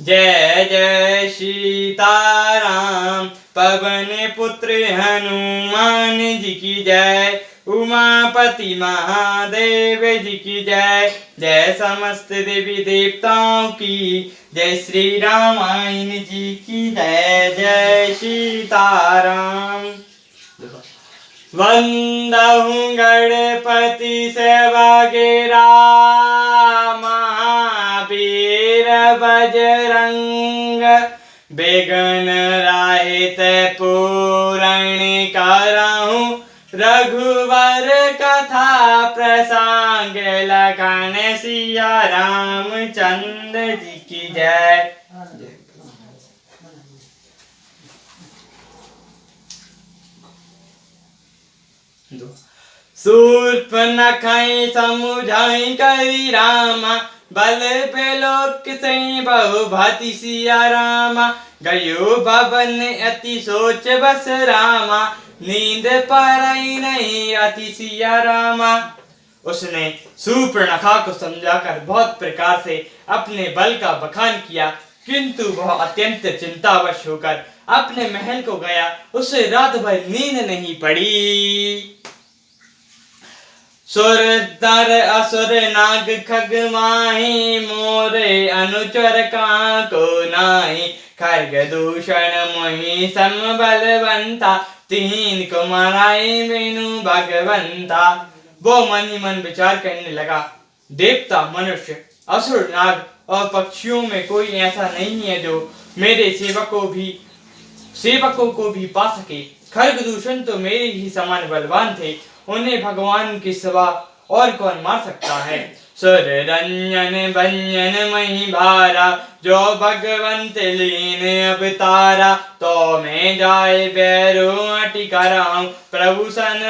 जय जय सीताराम। पवन पुत्र हनुमान जी की जय। उमापति महादेव जी की जय। जय समस्त देवी देवताओं की जय। श्री रामायण जी की जय। जय सीताराम। वंदहु गणपति सेवगे महावीर बजरंग। बेगन राहित पूरण करहु रघुवर कथा प्रसंग। लखन सिया रामचंद्र जी की जय। शूर्पणखा समुझाई कई रामा। बल पे लोक से बहुभति सिया रामा। गयो भवन अति सोच बस रामा। नींद पारई नहीं अति सिया रामा। उसने शूर्पणखा को समझाकर बहुत प्रकार से अपने बल का बखान किया, किंतु वह अत्यंत चिंतावश होकर अपने महल को गया। उसे रात भर नींद नहीं पड़ी। सुर दर असुर नाग खग माही। मोरे अनुचर को नाही। खर्ग दूषण मोहि सम बलवंता। तीन को माराई बिनु भगवंता। वो मन ही मन विचार करने लगा, देवता, मनुष्य, असुर, नाग और पक्षियों में कोई ऐसा नहीं है जो मेरे सेवकों को भी पा सके। खर्ग दूषण तो मेरे ही समान बलवान थे, उन्हें भगवान के सिवा और कौन मार सकता है। सुर रंजन भंजन मही भारा। जो भगवंत लीन अवतारा। तो मैं जाए बैरो अटि कराऊं। प्रभु सन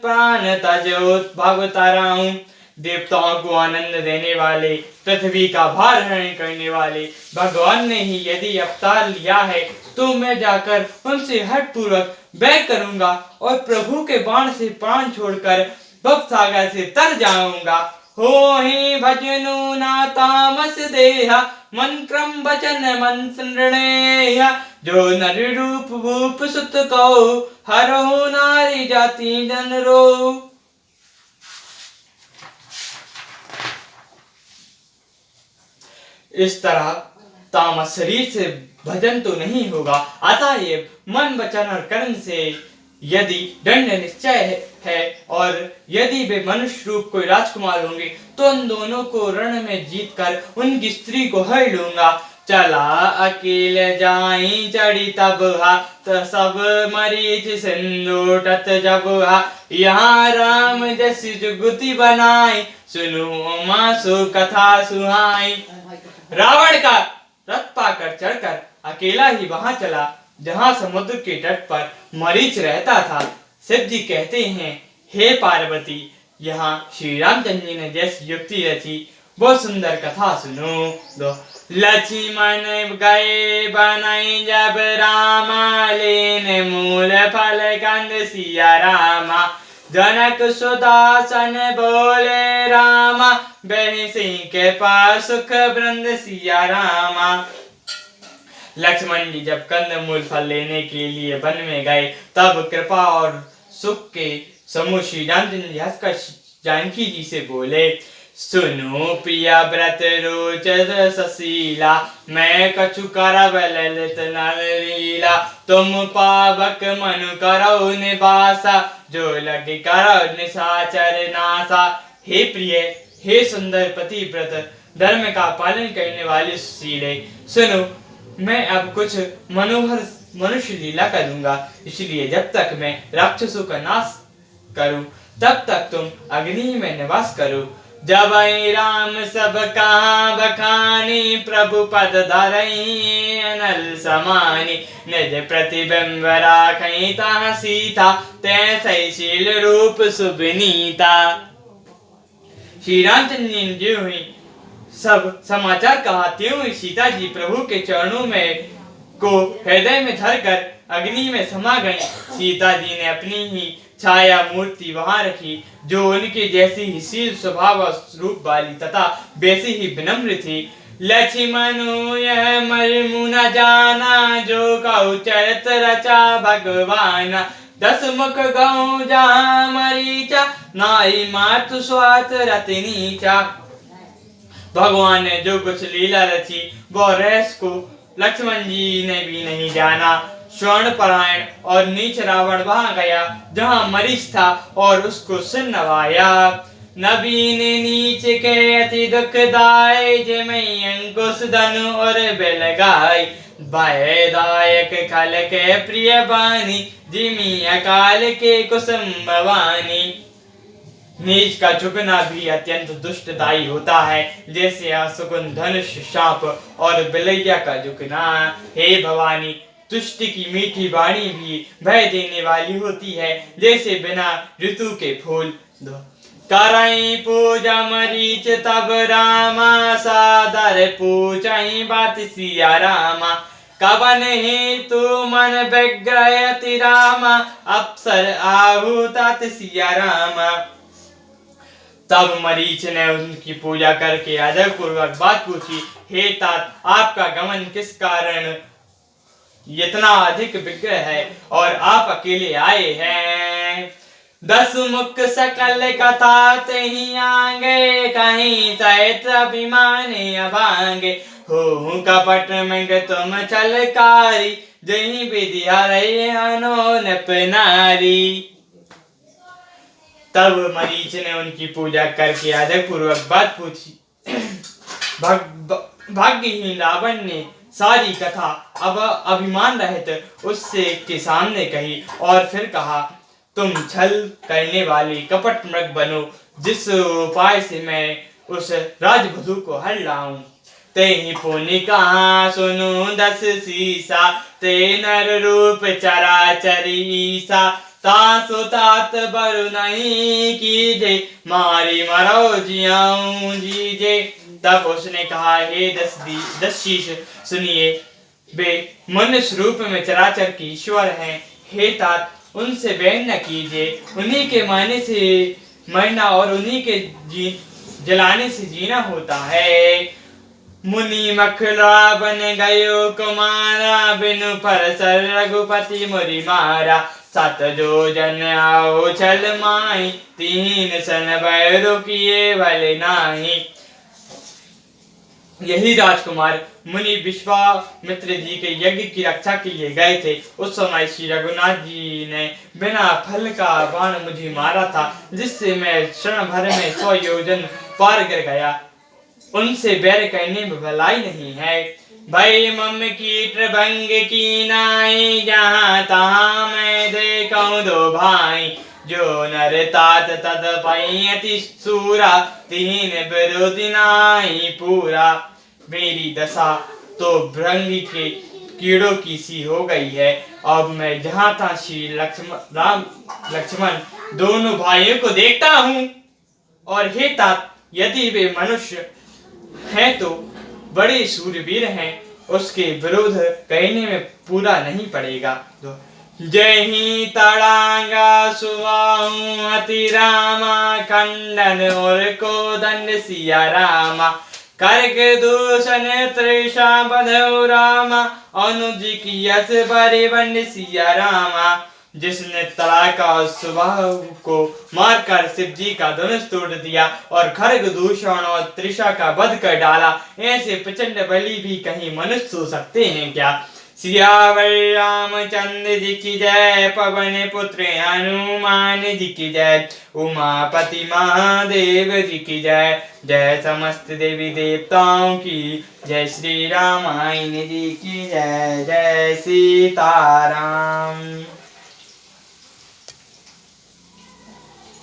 प्राण तजोत भव तराऊं। देवताओं को आनंद देने वाले, पृथ्वी का भार हरण करने वाले भगवान ने ही यदि अवतार लिया है तो मैं जाकर उनसे हठ पूर्वक वैर करूंगा और प्रभु के बाण से प्राण छोड़कर भव सागर से तर जाऊंगा। हो ही भजनु ना तामस देहा। मन क्रम वचन मन संरणेहा। जो नर रूप भूप सुत कहो। हरहु नारी जाति जन रो। इस तरह तामस शरीर से भजन तो नहीं होगा, अतएव मन वचन और कर्म से यदि दंड निश्चय है और यदि वे मनुष्य रूप कोई राजकुमार होंगे तो उन दोनों को रण में जीत कर उनकी स्त्री को हर लूंगा। चला अकेले जाई चढ़ी तब हा। सब मरीच सिंधु तट जब हा। यहाँ राम जैसी जुगुति बनाई। सुनो उमा सु कथा सुहाई। रावण का रथ पाकर चढ़कर अकेला ही वहां चला जहां समुद्र के तट पर मरीच रहता था। शिव जी कहते हैं, हे पार्वती, यहाँ श्री रामचंद्र जी ने जैसी युक्ति रची वो सुंदर कथा सुनो। दो लक्ष्मण गए बनाई जब रामा। लेने मूल फल कंद सिया रामा। जनक सुदासन बोले रामा। बहन सिंह के पास सुख वृंद सिया रामा। लक्ष्मण जी जब कंद मूल फल लेने के लिए वन में गए तब कृपा और सुख के समूह श्री रामचंद्र जी हंसकर जानकी जी से बोले, सुनो प्रिया व्रत रोच ससीला। मैं कछु करब ललित नर लीला। तुम पावक मनु करो निवासा। जो लगे करो निशाचर नासा। हे प्रिय, हे सुंदर पतिव्रत, धर्म का पालन करने वाले सुशीले, सुनो, मैं अब कुछ मनोहर मनुष्य लीला करूंगा। इसलिए जब तक मैं राक्षसों का नाश करूं तब तक तुम अग्नि में निवास करो। जब राम सब कहा बखानी। प्रभु पद धरई अनल समानी। निज प्रतिबिंब राखई ता सीता। तैसै शील रूप सुबनीता। श्री रामचंद्र जी हुई सब समाचार कहा त्यों ही सीता जी प्रभु के चरणों में को हृदय में धरकर अग्नि में समा गई। सीता जी ने अपनी ही छाया मूर्ति वहां रखी जो उनके जैसी ही शील स्वभाव और रूप वाली तथा वैसी ही विनम्र थी। लक्ष्मणु यह मर्मु न जाना, जो कहु चरित रचा भगवान। 10 मुख गौ जहाँ मरीचा, नाई मातु स्वात रति नीचा। भगवान ने जो कुछ लीला रची वह रहस्य को लक्ष्मण जी ने भी नहीं जाना। स्वर्ण परायण और नीच रावण वहां गया जहां मरीच था और उसको सिर नवाया। नबीन नीच के अति दुखदाय, जमई अंकुश धनु और बेलगाय। भयदायक खल के प्रिय बानी, जिमी अकाल के कुसुम भवानी। नीच का झुकना भी अत्यंत दुष्टदायी होता है, जैसे अशुकुन धनुष सांप और बिलैया का झुकना। हे भवानी, तुष्टि की मीठी वाणी भी भय देने वाली होती है, जैसे बिना ऋतु के फूल। करई पूजा मरीच तब रामा, सादर पूछई बात सिया रामा। कवन ही तू मन विग्रहति रामा, अप्सर आहु तात सिया रामा। तब मरीच ने उनकी पूजा करके आदर पूर्वक बात पूछी, हे तात, आपका गमन किस कारण इतना अधिक विग्रह है और आप अकेले आए हैं। 10 मुख सकल कथा ही आंगे, कहीं सहित अभिमानी अभांगे। हो कपट मंग तुम छलकारी, जही विद्या रही अनोन नारी। तब मरीच ने उनकी पूजा करके आदर पूर्वक बात पूछी। भाग्यहीन रावण ने सारी कथा अब अभिमान रहित उससे के सामने कही और फिर कहा, तुम छल करने वाले कपट मृग बनो, जिस उपाय से मैं उस राजवधू को हर लाऊं। ते ही पुनि कहा सुनो 10 सीसा, ते नर रूप चराचरीसा। तासु तात बरु नहीं कीजे, मारी मरो जियाऊं जीजे। तब उसने कहा, हे 10 शीश सुनिए, वे मनुष्य रूप में चराचर के ईश्वर हैं। हे तात, उनसे बैर न कीजिए, उन्हीं के मारने से मरना और उन्हीं के जलाने से जीना होता है। मुनि मखला बन गयो कुमारा, बिनु परसर रघुपति मुरि मारा। 7 जोजन आओ छल माही, 3 सन बैरो किए भले नाही। यही राजकुमार मुनि विश्वामित्र जी के यज्ञ की रक्षा के लिए गए थे। उस समय श्री रघुनाथ जी ने बिना फल का बाण मुझे मारा था, जिससे मैं क्षण भर में 100 योजन पार कर गया। उनसे बैर करने में भलाई नहीं है। भई मम कीट भंग की नाई, जहाँ तहाँ मैं देखूं 2 भाई। जो नर तात तद पई अति सूरा, तीन विरोधी नाई पूरा। मेरी दशा तो भृंग के कीड़ों की सी हो गई है। अब मैं जहाँ तहाँ श्री लक्ष्मण दोनों भाइयों को देखता हूँ। और हे तात, यदि वे मनुष्य हैं तो बड़े शूरवीर हैं, उसके विरोध कहने में पूरा नहीं पड़ेगा। जय ही तड़ांगा सुवाऊं अति रामा, खंडन और को दंड सिया रामा। करक दूषण त्रिषा बधौ रामा, अनुज की यस बरे बंड सिया रामा। जिसने तड़ाका और सुबाहु को मारकर शिव जी का धनुष तोड़ दिया और खर्ग दूषण और त्रिषा का वध कर डाला, ऐसे प्रचंड बलि भी कहीं मनुष्य हो सकते हैं क्या। सियावर रामचंद्र जी की जय, पवन पुत्र हनुमान जी की जय, उमापति महादेव जी की जय। जय समस्त देवी देवताओं की जय, श्री रामायण जी की जय। जय सीताराम।